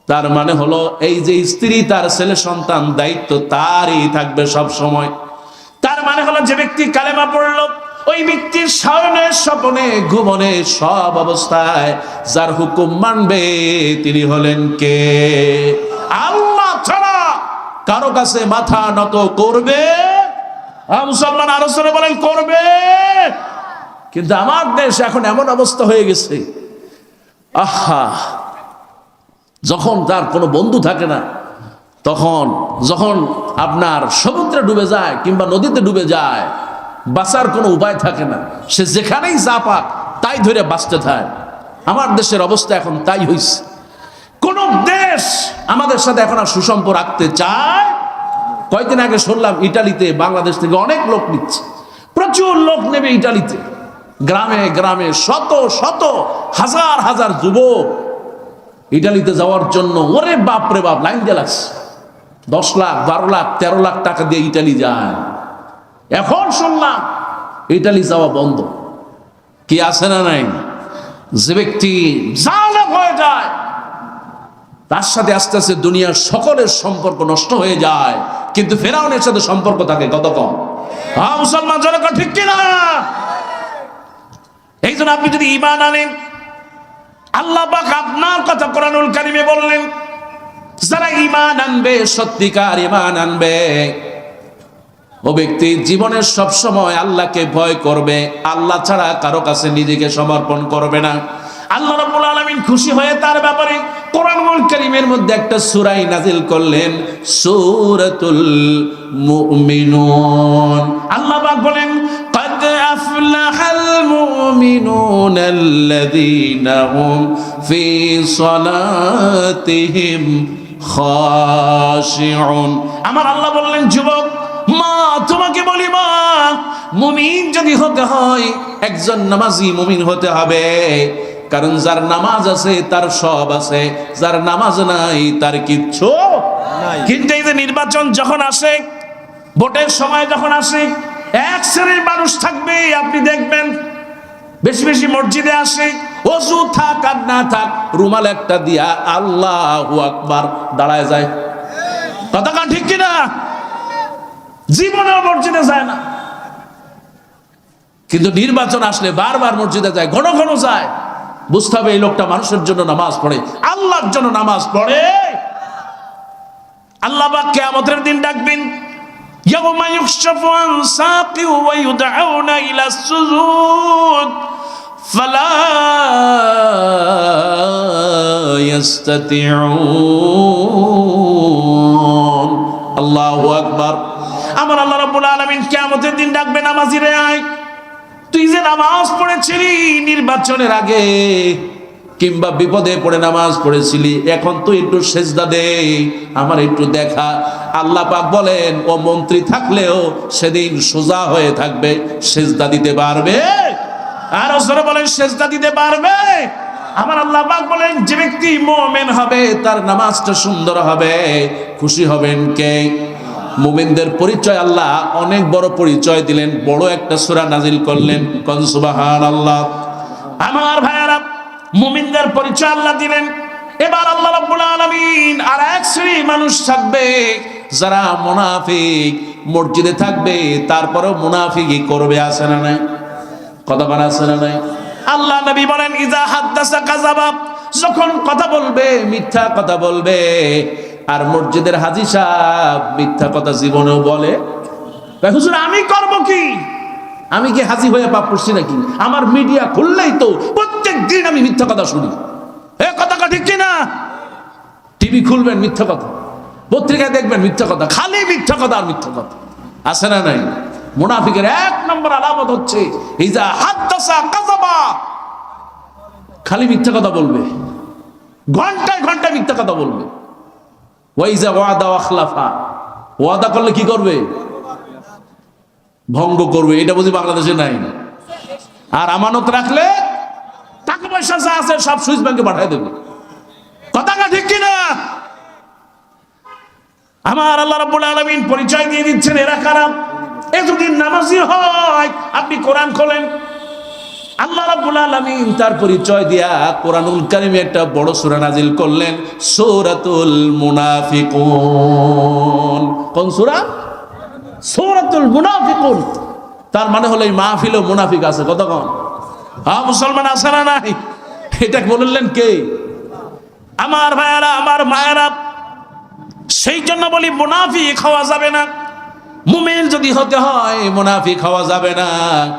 তার মানে হলো এই যে স্ত্রী তার ছেলে সন্তান দায়িত্ব তারই থাকবে সব সময়। তার মানে হলো যে ব্যক্তি কালেমা পড়লো ওই ব্যক্তির শয়নে স্বপনে ঘুমনে সব অবস্থায় যার হুকুম মানবে তিনি হলেন কে? আল্লাহ ছাড়া কারো কাছে মাথা নত করবে মুসলমান আরো জোরে বলেন করবে। কিন্তু আমার দেশ এখন এমন অবস্থা হয়ে গেছে, আহা, যখন তার কোনো বন্ধু থাকে না, তখন যখন আপনার সমুদ্রে ডুবে যায় কিংবা নদীতে ডুবে যায়, বাঁচার কোনো উপায় থাকে না, সে যেখানেই যা পাক তাই ধরে বাঁচতে থাকে। আমার দেশের অবস্থা এখন তাই হয়েছে। কোন দেশ আমাদের সাথে এখন আর সুসম্পর্ক রাখতে চায়? কয়েকদিন আগে শুনলাম ইটালিতে বাংলাদেশ থেকে অনেক লোক নিচ্ছে, প্রচুর লোক নেবে ইটালিতে। গ্রামে গ্রামে শত শত হাজার হাজার যুবক ইটালিতে যাওয়ার জন্য, ওরে বাপ রে বাপ, লাইন দিয়ে লাগছে। 10 লাখ 12 লাখ 13 লাখ টাকা দিয়ে ইটালি যায়। এখন শুনলাম ইটালি যাওয়া বন্ধ। কি আছে না নাই? যে ব্যক্তি জালেম হয়ে যায় তার সাথে আস্তে আস্তে দুনিয়ার সকলের সম্পর্ক নষ্ট হয়ে যায়, কিন্তু ফেরাউনের সাথে সম্পর্ক থাকে কত কম। হ্যাঁ মুসলমান জনগণ, ঠিক কিনা? এই জন্য আপনি যদি ঈমান আনেন, আল্লাহ পাক আপনার কথা কোরআনুল কারীমে বললেন, যারা ঈমান আনবে, সত্যিকার ঈমান আনবে, ও ব্যক্তি জীবনের সব সময় আল্লাহকে ভয় করবে, আল্লাহ ছাড়া কারো কাছে নিজেকে সমর্পণ করবে না। আল্লাহ রাব্বুল আলামিন খুশি হয়ে তার ব্যাপারে কোরআনুল কারীমের মধ্যে একটা সূরা নাযিল করলেন, সূরাতুল মুমিনুন। আল্লাহ পাক বলেন, قد أفلح المؤمنون الذين هم في صلاتهم خاشعون। আমার আল্লাহ বললেন, যুবক মা, তোমাকে বলি মা, মুমিন যদি হতে হয় একজন নামাজি মুমিন হতে হবে। কারণ যার নামাজ আছে তার সব আছে, যার নামাজ নাই তার কিচ্ছু নাই। কিন্তু এই যে নির্বাচন যখন আসে, ভোটের সময় যখন আসে, এক শ্রেণীর মানুষ থাকবে, আপনি দেখবেন বেশি বেশি মসজিদে আসে, ওযু থাক আর না থাক, রুমাল একটা দিয়া আল্লাহু আকবার দাঁড়ায় যায়। কথা কান ঠিক কিনা? জীবনেও মসজিদে যায় না, কিন্তু নির্বাচন আসলে বারবার মসজিদে যায়, ঘন ঘন যায়। বুঝতে হবে এই লোকটা মানুষের জন্য নামাজ পড়ে, আল্লাহর জন্য নামাজ পড়ে। আল্লাহ পাক কিয়ামতের দিন ডাকবেন, ইয়াউমা ইউকশাফু আন সাকি ওয়া ইউদআউনা ইলা সুজুদ ফালা ইস্তাতিউন। আল্লাহু আকবার। আমার আল্লাহ রাব্বুল আলামিন কিয়ামতের দিন ডাকবে, নামাজিরে আয়, তুই যে নামাজ পড়েছিলি নির্বাচনের আগে কিংবা বিপদে পড়ে নামাজ পড়েছিলি, এখন তুই একটু সেজদা দে, আমার একটু দেখা। আল্লাহ পাক বলেন, ও মন্ত্রী থাকলেও সেদিন সোজা হয়ে থাকবে, সেজদা দিতে পারবে? আর ওসরে বলেন সেজদা দিতে পারবে? আমার আল্লাহ পাক বলেন, যে ব্যক্তি মুমিন হবে তার নামাজটা সুন্দর হবে। খুশি হবেন কে? মুমিনদের পরিচয় আল্লাহ অনেক বড় পরিচয় দিলেন, বড় একটা সূরা নাজিল করলেন। কোন সুবহানাল্লাহ। আমার ভাইয়েরা, মুমিনদের পরিচয় আল্লাহ দিলেন। এবার আল্লাহ রাব্বুল আলামিন আর এক শ্রেণীর মানুষ থাকবে যারা মুনাফিক, মসজিদে থাকবে তারপরেও মুনাফিকি করবে। আছে না নাই? কথা বলা আছে না নাই? আল্লাহ নবী বলেন, ইজা হাদ্দাসা কাযাবা, যখন কথা বলবে মিথ্যা কথা বলবে। আর মসজিদের হাজী সাহেব মিথ্যা কথা জীবনেও বলে। হুজুর আমি করব কি? আমি কি হাজী হয়ে পাপ করছি নাকি? আমার মিডিয়া খুললেই তো প্রত্যেক দিন আমি মিথ্যা কথা শুনি। এ কথা ঠিক কিনা? টিভি খুলবেন মিথ্যা কথা, পত্রিকায় দেখবেন মিথ্যা কথা, খালি মিথ্যা কথা আর মিথ্যা কথা। আছে না নাই? মুনাফিকের 1 নম্বর আলামত হচ্ছে ইজা হাদ্দাসা কাযাবা, খালি মিথ্যা কথা বলবে, ঘন্টায় ঘন্টায় মিথ্যা কথা বলবে। ওয়াইজা ওয়াদা আখলাফা, ওয়াদা করলে কি করবে? ভঙ্গ করবে। এটা বুঝি বাংলাদেশে নাই। আর আমানত রাখলে টাকা পয়সা যা আছে সব সুইস ব্যাংকে পাঠিয়ে দেবে। কথা ঠিক কিনা? আমার আল্লাহ রাব্বুল আলামিন পরিচয় দিয়ে দিচ্ছেন এরা কারা। এ যদি নামাজি হয়, আপনি কোরআন খোলেন, আল্লাহ রাব্বুল আলামিন তার পরিচয় দিয়া কোরআনুল কারীমে একটা বড় সূরা নাজিল করলেন, সূরাতুল মুনাফিকুন। কোন সূরা? সূরাতুল মুনাফিকুন। তার মানে হলো এই মাহফিলে মুনাফিক আছে। কতক্ষণ? হ্যাঁ, মুসলমান আছে না নাই? এটা বললেন কে? আমার ভাইয়ারা, আমার মায়েরা, সেই জন্য বলি মুনাফিক হওয়া যাবে না। মুমিন যদি হতে হয় মুনাফিক হওয়া যাবে না।